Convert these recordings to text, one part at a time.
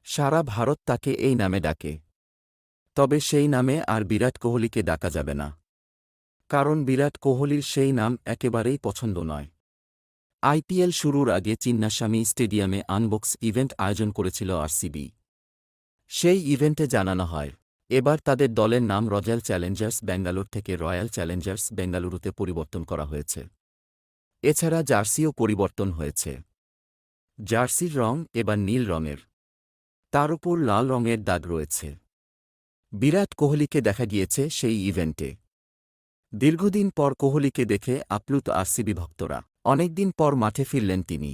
সারা ভারত তাকে এই নামে ডাকে। তবে সেই নামে আর বিরাট কোহলিকে ডাকা যাবে না। কারণ বিরাট কোহলির সেই নাম একেবারেই পছন্দ নয়। আইপিএল শুরুর আগে চিন্নাস্বামী স্টেডিয়ামে আনবক্স ইভেন্ট আয়োজন করেছিল আরসিবি। সেই ইভেন্টে জানানো হয়, এবার তাদের দলের নাম রয়্যাল চ্যালেঞ্জার্স ব্যাঙ্গালোর থেকে রয়্যাল চ্যালেঞ্জার্স বেঙ্গালুরুতে পরিবর্তন করা হয়েছে। এছাড়া জার্সিও পরিবর্তন হয়েছে। জার্সির রং এবার নীল রঙের, তার উপর লাল রঙের দাগ রয়েছে। বিরাট কোহলিকে দেখা গিয়েছে সেই ইভেন্টে। দীর্ঘদিন পর কোহলিকে দেখে আপ্লুত আরসিবি ভক্তরা। অনেকদিন পর মাঠে ফিরলেন তিনি।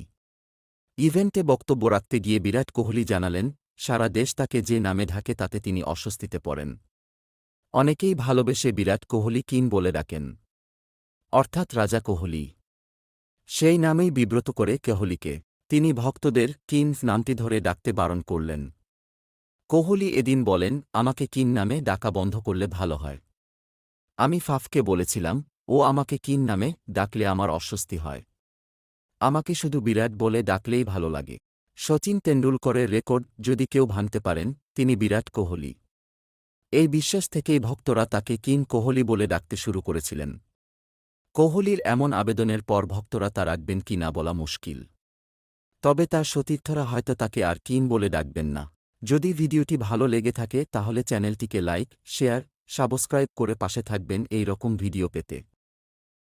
ইভেন্টে বক্তব্য রাখতে গিয়ে বিরাট কোহলি জানালেন, সারা দেশ তাকে যে নামে ঢাকে তাতে তিনি অস্বস্তিতে পড়েন। অনেকেই ভালোবেসে বিরাট কোহলি কিং বলে ডাকেন, অর্থাৎ রাজা কোহলি। সেই নামেই বিব্রত করে কোহলিকে। তিনি ভক্তদের কিংস নামটি ধরে ডাকতে বারণ করলেন। কোহলি এদিন বলেন, আমাকে কিং নামে ডাকা বন্ধ করলে ভালো হয়। আমি ফাফকে বলেছিলাম, ও আমাকে কিং নামে ডাকলে আমার অস্বস্তি হয়। আমাকে শুধু বিরাট বলে ডাকলেই ভালো লাগে। শচীন তেন্ডুলকরের রেকর্ড যদি কেউ ভাঙতে পারেন, তিনি বিরাট কোহলি। এই বিশ্বাস থেকেই ভক্তরা তাকে কিং কোহলি বলে ডাকতে শুরু করেছিলেন। কোহলির এমন আবেদনের পর ভক্তরা তা রাখবেন কি না বলা মুশকিল। তবে তার সতীর্থরা হয়তো তাকে আর কিং বলে ডাকবেন না। যদি ভিডিওটি ভালো লেগে থাকে তাহলে চ্যানেলটিকে লাইক, শেয়ার, সাবস্ক্রাইব করে পাশে থাকবেন এই রকম ভিডিও পেতে।